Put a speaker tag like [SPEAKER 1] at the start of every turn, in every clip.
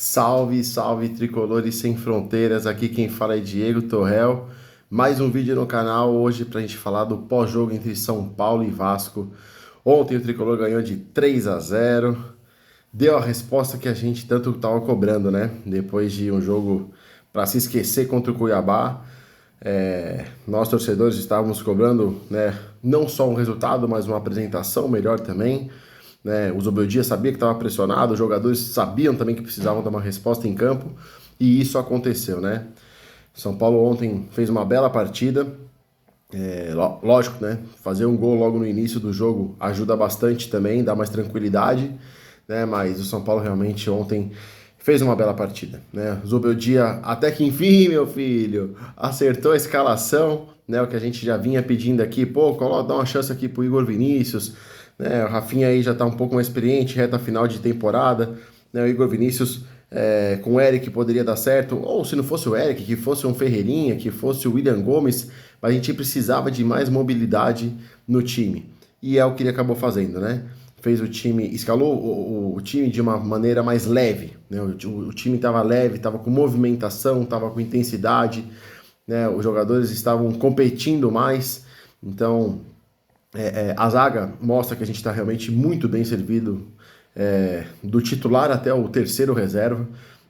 [SPEAKER 1] Salve, salve tricolores sem fronteiras, aqui quem fala é Diego Torrel. Mais um vídeo no canal hoje para a gente falar do pós-jogo entre São Paulo e Vasco. Ontem o tricolor ganhou de 3-0, deu a resposta que a gente tanto estava cobrando, né? Depois de um jogo para se esquecer contra o Cuiabá, nós torcedores estávamos cobrando, né, não só um resultado, mas uma apresentação melhor também. Né? O Zubeldia sabia que estava pressionado, os jogadores sabiam também que precisavam dar uma resposta em campo, e isso aconteceu, né? São Paulo ontem fez uma bela partida, lógico, né? Fazer um gol logo no início do jogo ajuda bastante também, dá mais tranquilidade, né? Mas o São Paulo realmente ontem fez uma bela partida, né? O Zubeldia, até que enfim, meu filho, acertou a escalação, né? O que a gente já vinha pedindo aqui, pô, dá uma chance aqui pro Igor Vinícius, né? O Rafinha aí já tá um pouco mais experiente, reta final de temporada, né? O Igor Vinícius com o Eric poderia dar certo, ou se não fosse o Eric, que fosse um Ferreirinha, que fosse o William Gomes, mas a gente precisava de mais mobilidade no time. E é o que ele acabou fazendo, né? Fez o time, escalou o time de uma maneira mais leve, né? O time estava leve, estava com movimentação, estava com intensidade, né? Os jogadores estavam competindo mais, então a zaga mostra que a gente está realmente muito bem servido, do titular até o terceiro reserva,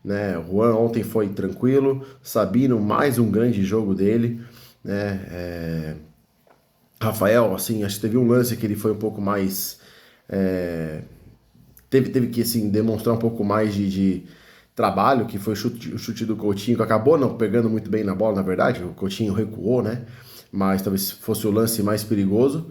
[SPEAKER 1] né? O Juan ontem foi tranquilo, Sabino mais um grande jogo dele, né? Rafael, assim, acho que teve um lance que ele foi um pouco mais, teve que assim demonstrar um pouco mais de trabalho, que foi o chute do Coutinho, que acabou não pegando muito bem na bola, na verdade, o Coutinho recuou, né? Mas talvez fosse o lance mais perigoso.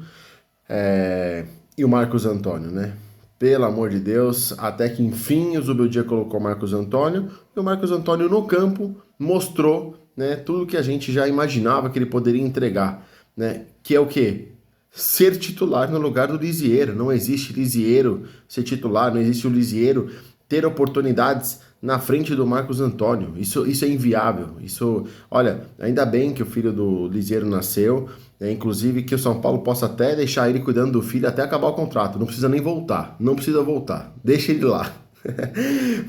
[SPEAKER 1] E o Marcos Antônio, né? Pelo amor de Deus, até que enfim o Zubeldia colocou o Marcos Antônio, e o Marcos Antônio no campo mostrou, né, tudo que a gente já imaginava que ele poderia entregar, né? Que é o quê? Ser titular no lugar do Lisieiro. Não existe Lisieiro ser titular, não existe o Lisieiro ter oportunidades na frente do Marcos Antônio. Isso é inviável. Isso, olha, ainda bem que o filho do Lisieiro nasceu, né? Inclusive que o São Paulo possa até deixar ele cuidando do filho até acabar o contrato. Não precisa nem voltar. Não precisa voltar. Deixa ele lá.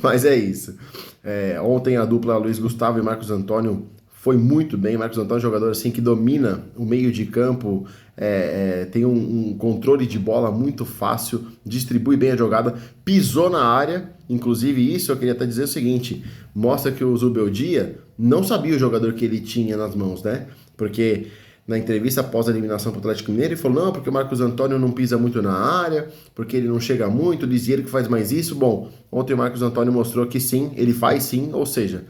[SPEAKER 1] Mas é isso. Ontem a dupla Luiz Gustavo e Marcos Antônio foi muito bem. Marcos Antônio é um jogador assim que domina o meio de campo, tem um controle de bola muito fácil, distribui bem a jogada, pisou na área. Inclusive isso eu queria até dizer o seguinte, mostra que o Zubeldia não sabia o jogador que ele tinha nas mãos, né? Porque na entrevista após a eliminação para o Atlético Mineiro, ele falou, não, porque o Marcos Antônio não pisa muito na área, porque ele não chega muito, dizia ele que faz mais isso. Bom, ontem o Marcos Antônio mostrou que sim, ele faz sim, ou seja,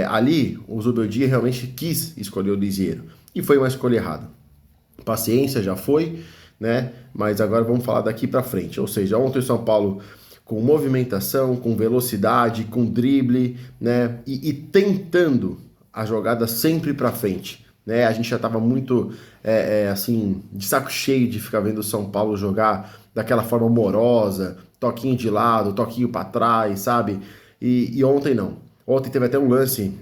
[SPEAKER 1] ali o Zubeldia realmente quis escolher o Lisieiro, e foi uma escolha errada. Paciência, já foi, né? Mas agora vamos falar daqui para frente, ou seja, ontem o São Paulo com movimentação, com velocidade, com drible, né? E tentando a jogada sempre para frente, né? A gente já estava muito assim de saco cheio de ficar vendo o São Paulo jogar daquela forma morosa, toquinho de lado, toquinho para trás, sabe? E ontem não. Ontem teve até um lance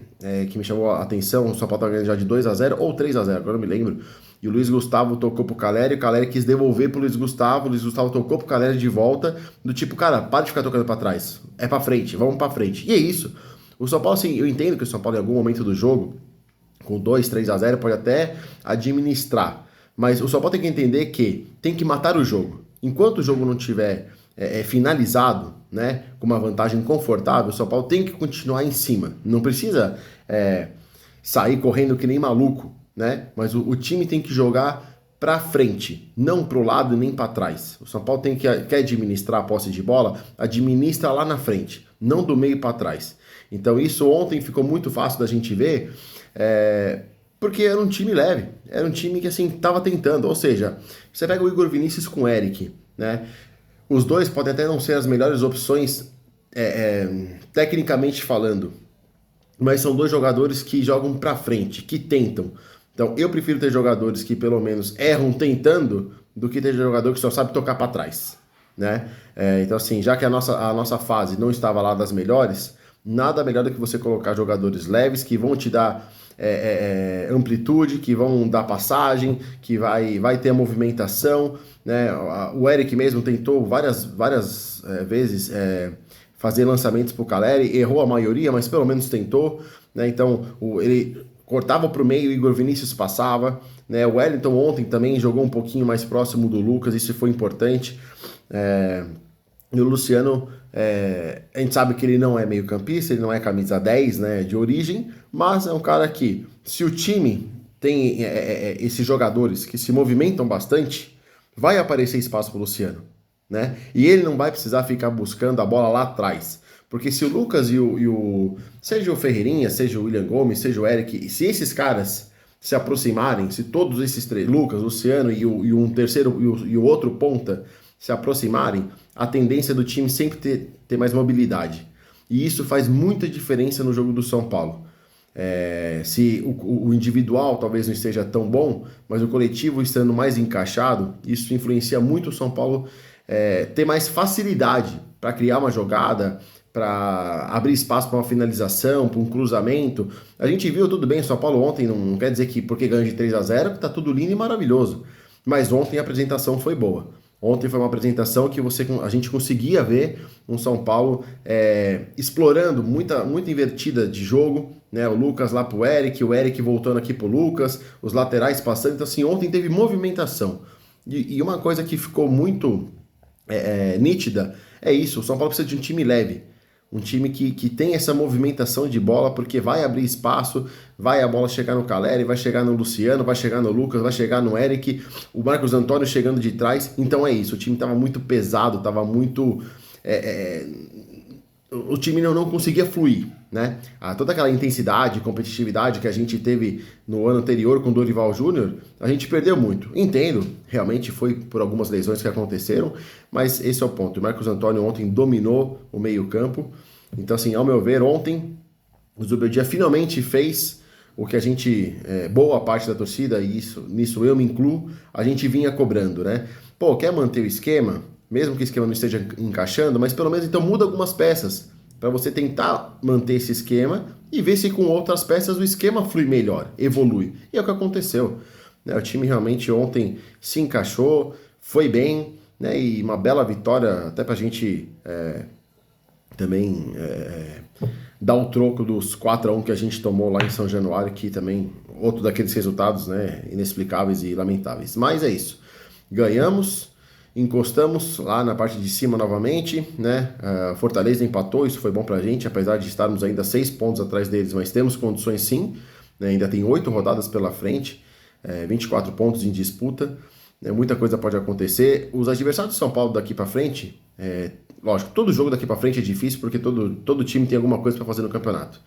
[SPEAKER 1] que me chamou a atenção. O São Paulo estava ganhando já de 2-0 ou 3-0, agora não me lembro. E o Luiz Gustavo tocou pro Caleri, o Caleri quis devolver pro o Luiz Gustavo tocou pro Caleri de volta, do tipo, cara, para de ficar tocando para trás, é para frente, vamos para frente. E é isso. O São Paulo, assim, eu entendo que o São Paulo em algum momento do jogo, com 2-3-0, pode até administrar, mas o São Paulo tem que entender que tem que matar o jogo. Enquanto o jogo não tiver finalizado, né, com uma vantagem confortável, o São Paulo tem que continuar em cima. Não precisa sair correndo que nem maluco, né? Mas o time tem que jogar para frente, não para o lado nem para trás. O São Paulo quer administrar a posse de bola, administra lá na frente, não do meio para trás. Então isso ontem ficou muito fácil da gente ver, porque era um time leve, era um time que assim estava tentando. Ou seja, você pega o Igor Vinícius com o Eric, né? Os dois podem até não ser as melhores opções, tecnicamente falando, mas são dois jogadores que jogam para frente, que tentam. Então eu prefiro ter jogadores que pelo menos erram tentando do que ter jogador que só sabe tocar para trás, né? Então assim, já que a nossa fase não estava lá das melhores, nada melhor do que você colocar jogadores leves que vão te dar amplitude, que vão dar passagem, que vai ter a movimentação, né? O Eric mesmo tentou várias vezes fazer lançamentos para o Caleri, errou a maioria, mas pelo menos tentou, né? Então ele cortava para o meio, o Igor Vinícius passava, né? O Wellington ontem também jogou um pouquinho mais próximo do Lucas, isso foi importante. E o Luciano, a gente sabe que ele não é meio-campista, ele não é camisa 10, né, de origem, mas é um cara que, se o time tem esses jogadores que se movimentam bastante, vai aparecer espaço para o Luciano, né? E ele não vai precisar ficar buscando a bola lá atrás. Porque se o Lucas seja o Ferreirinha, seja o William Gomes, seja o Eric, se esses caras se aproximarem, se todos esses três, Lucas, Luciano e um terceiro e o outro ponta se aproximarem, a tendência do time sempre ter mais mobilidade. E isso faz muita diferença no jogo do São Paulo. Se o individual talvez não esteja tão bom, mas o coletivo estando mais encaixado, isso influencia muito o São Paulo ter mais facilidade para criar uma jogada, para abrir espaço para uma finalização, para um cruzamento. A gente viu tudo bem, o São Paulo ontem, não quer dizer que porque ganha de 3-0 que está tudo lindo e maravilhoso, mas ontem a apresentação foi boa. Ontem foi uma apresentação que a gente conseguia ver um São Paulo explorando muita invertida de jogo, né? O Lucas lá pro Eric, o Eric voltando aqui pro Lucas, os laterais passando. Então, assim, ontem teve movimentação. E uma coisa que ficou muito nítida é isso: o São Paulo precisa de um time leve. Um time que tem essa movimentação de bola, porque vai abrir espaço, vai a bola chegar no Caleri, vai chegar no Luciano, vai chegar no Lucas, vai chegar no Eric, o Marcos Antônio chegando de trás. Então é isso, o time estava muito pesado, estava muito... o time não conseguia fluir, né? Toda aquela intensidade, competitividade que a gente teve no ano anterior com o Dorival Júnior, a gente perdeu muito. Entendo, realmente foi por algumas lesões que aconteceram, mas esse é o ponto. O Marcos Antônio ontem dominou o meio-campo. Então, assim, ao meu ver, ontem o Zubeldia finalmente fez o que a gente, boa parte da torcida, e nisso eu me incluo, a gente vinha cobrando, né? Pô, quer manter o esquema? Mesmo que o esquema não esteja encaixando, mas pelo menos então muda algumas peças, para você tentar manter esse esquema e ver se com outras peças o esquema flui melhor, evolui. E é o que aconteceu, né? O time realmente ontem se encaixou, foi bem, né? E uma bela vitória até para a gente também dar o troco dos 4-1 que a gente tomou lá em São Januário, que também outro daqueles resultados, né, inexplicáveis e lamentáveis. Mas é isso, ganhamos, encostamos lá na parte de cima novamente, né? Fortaleza empatou, isso foi bom pra gente, apesar de estarmos ainda 6 pontos atrás deles, mas temos condições sim, né? Ainda tem 8 rodadas pela frente, 24 pontos em disputa, né? Muita coisa pode acontecer. Os adversários do São Paulo daqui pra frente, lógico, todo jogo daqui pra frente é difícil, porque todo time tem alguma coisa pra fazer no campeonato,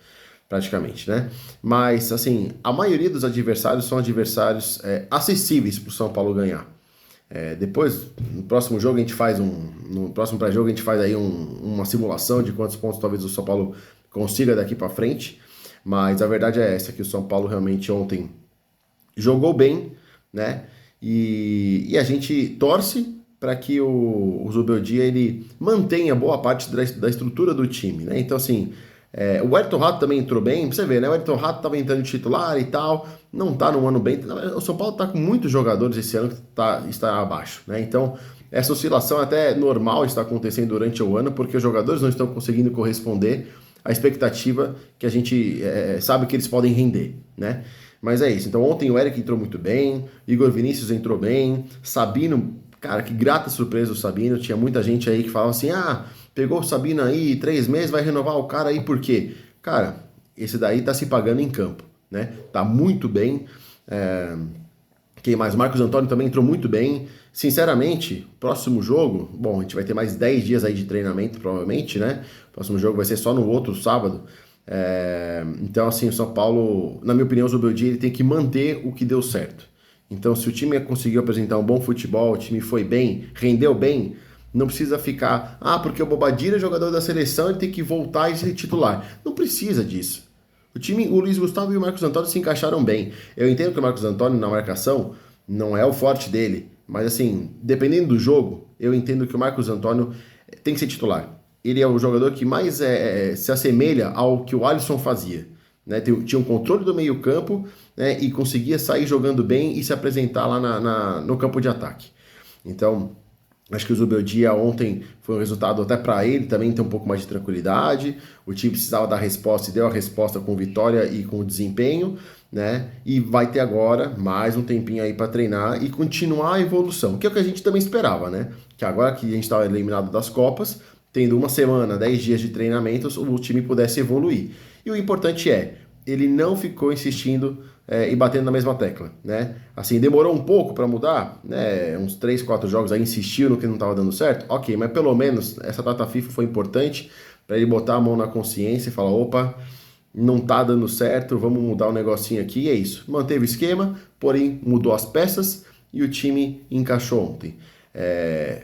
[SPEAKER 1] praticamente, né? Mas, assim, a maioria dos adversários são adversários acessíveis pro São Paulo ganhar. Depois, no próximo jogo, a gente faz no próximo pré-jogo, a gente faz aí uma simulação de quantos pontos talvez o São Paulo consiga daqui para frente, mas a verdade é essa, que o São Paulo realmente ontem jogou bem, né? E a gente torce para que o Zubeldia ele mantenha boa parte da estrutura do time, né? Então, assim, o Ayrton Rato também entrou bem, pra você ver, né? O Ayrton Rato estava entrando de titular e tal, não tá num ano bem. O São Paulo tá com muitos jogadores esse ano que está abaixo, né? Então, essa oscilação é até normal está acontecendo durante o ano, porque os jogadores não estão conseguindo corresponder à expectativa que a gente sabe que eles podem render, né? Mas é isso. Então, ontem o Eric entrou muito bem, Igor Vinícius entrou bem, Sabino, cara, que grata surpresa o Sabino. Tinha muita gente aí que falava assim, pegou o Sabino aí, 3 meses, vai renovar o cara aí, por quê? Cara, esse daí tá se pagando em campo, né? Tá muito bem. Quem mais? O Marcos Antônio também entrou muito bem. Sinceramente, próximo jogo, bom, a gente vai ter mais 10 dias aí de treinamento, provavelmente, né? Próximo jogo vai ser só no outro sábado. Então, assim, o São Paulo, na minha opinião, o Zubeldia, ele tem que manter o que deu certo. Então, se o time conseguiu apresentar um bom futebol, o time foi bem, rendeu bem, não precisa ficar, porque o Bobadilla é jogador da seleção, ele tem que voltar e ser titular. Não precisa disso. O Luiz Gustavo e o Marcos Antônio se encaixaram bem. Eu entendo que o Marcos Antônio na marcação não é o forte dele, mas assim, dependendo do jogo, eu entendo que o Marcos Antônio tem que ser titular. Ele é o jogador que mais se assemelha ao que o Alisson fazia, né? Tinha um controle do meio campo, né? E conseguia sair jogando bem e se apresentar lá no campo de ataque. Então, Acho que o Zubeldia ontem foi um resultado até para ele também ter um pouco mais de tranquilidade. O time precisava dar resposta e deu a resposta com vitória e com desempenho, né? E vai ter agora mais um tempinho aí para treinar e continuar a evolução, que é o que a gente também esperava, né? Que agora que a gente estava eliminado das Copas, tendo uma semana, 10 dias de treinamentos, o time pudesse evoluir. E o importante é, ele não ficou insistindo e batendo na mesma tecla, né? Assim, demorou um pouco para mudar, né? Uns 3, 4 jogos aí, insistiu no que não estava dando certo, ok, mas pelo menos essa data FIFA foi importante para ele botar a mão na consciência e falar, opa, não tá dando certo, vamos mudar o negocinho aqui, e é isso. Manteve o esquema, porém mudou as peças e o time encaixou ontem.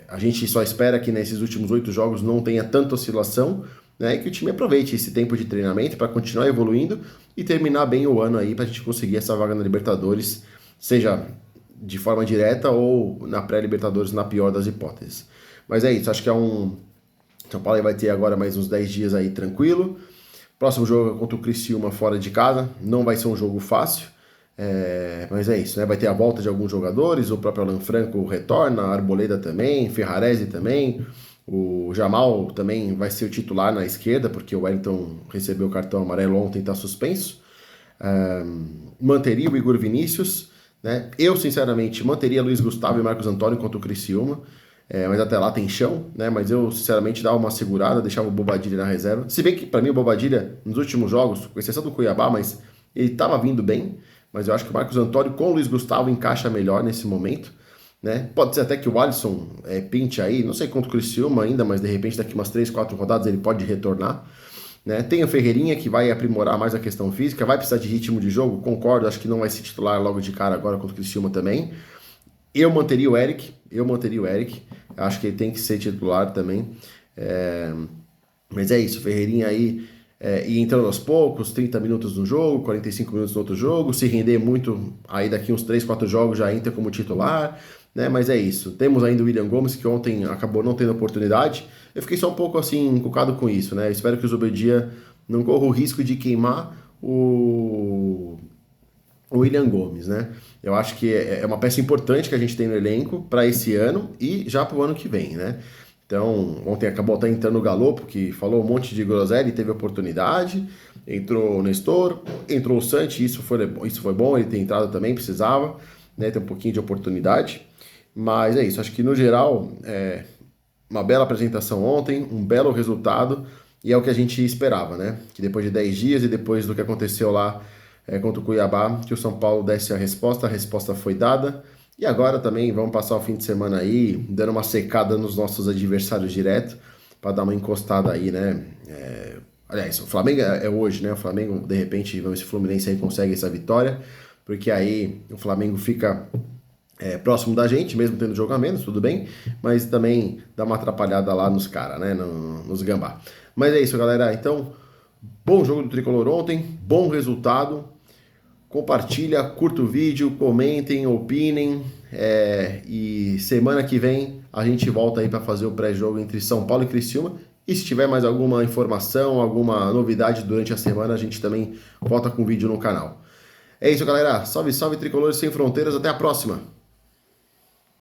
[SPEAKER 1] A gente só espera que nesses últimos 8 jogos não tenha tanta oscilação, né, e que o time aproveite esse tempo de treinamento para continuar evoluindo e terminar bem o ano aí para a gente conseguir essa vaga na Libertadores, seja de forma direta ou na pré-Libertadores, na pior das hipóteses. Mas é isso, acho que São Paulo vai ter agora mais uns 10 dias aí tranquilo. Próximo jogo é contra o Criciúma fora de casa, não vai ser um jogo fácil, mas é isso, né? Vai ter a volta de alguns jogadores, o próprio Alan Franco retorna, a Arboleda também, Ferrarese também, o Jamal também vai ser o titular na esquerda, porque o Wellington recebeu o cartão amarelo ontem e está suspenso. Manteria o Igor Vinícius, né? Eu, sinceramente, manteria Luiz Gustavo e Marcos Antônio contra o Criciúma, mas até lá tem chão, né? Mas eu, sinceramente, dava uma segurada, deixava o Bobadilha na reserva. Se bem que, para mim, o Bobadilha, nos últimos jogos, com exceção do Cuiabá, mas ele estava vindo bem, mas eu acho que o Marcos Antônio com o Luiz Gustavo encaixa melhor nesse momento, né? Pode ser até que o Alisson pinte aí, não sei quanto o Criciúma ainda, mas de repente daqui umas 3, 4 rodadas ele pode retornar, né? Tem o Ferreirinha que vai aprimorar mais a questão física, vai precisar de ritmo de jogo, concordo, acho que não vai se titular logo de cara agora contra o Criciúma também. Eu manteria o Eric, acho que ele tem que ser titular também, mas é isso, Ferreirinha aí e entrando aos poucos, 30 minutos no jogo, 45 minutos no outro jogo, se render muito, aí daqui uns 3, 4 jogos já entra como titular, né? Mas é isso. Temos ainda o William Gomes, que ontem acabou não tendo oportunidade. Eu fiquei só um pouco assim, encucado com isso, né? Eu espero que o Zubeldia não corra o risco de queimar o William Gomes, né? Eu acho que é uma peça importante que a gente tem no elenco para esse ano e já para o ano que vem, né? Então, ontem acabou até entrando o Galopo, que falou um monte de groselha e teve oportunidade. Entrou o Nestor, entrou o Santi, isso foi bom, ele ter entrado também, precisava, né, ter um pouquinho de oportunidade. Mas é isso, acho que no geral, uma bela apresentação ontem, um belo resultado, e é o que a gente esperava, né? Que depois de 10 dias e depois do que aconteceu lá contra o Cuiabá, que o São Paulo desse a resposta foi dada. E agora também vamos passar o fim de semana aí, dando uma secada nos nossos adversários direto, para dar uma encostada aí, né? Aliás, o Flamengo é hoje, né? O Flamengo, de repente, vamos ver se o Fluminense aí consegue essa vitória, porque aí o Flamengo fica próximo da gente, mesmo tendo jogo a menos, tudo bem, mas também dá uma atrapalhada lá nos caras, né? Nos gambá. Mas é isso, galera. Então, bom jogo do Tricolor ontem, bom resultado. Compartilha, curta o vídeo, comentem, opinem, e semana que vem a gente volta aí para fazer o pré-jogo entre São Paulo e Criciúma, e se tiver mais alguma informação, alguma novidade durante a semana, a gente também volta com vídeo no canal. É isso, galera, salve, salve Tricolores Sem Fronteiras, até a próxima!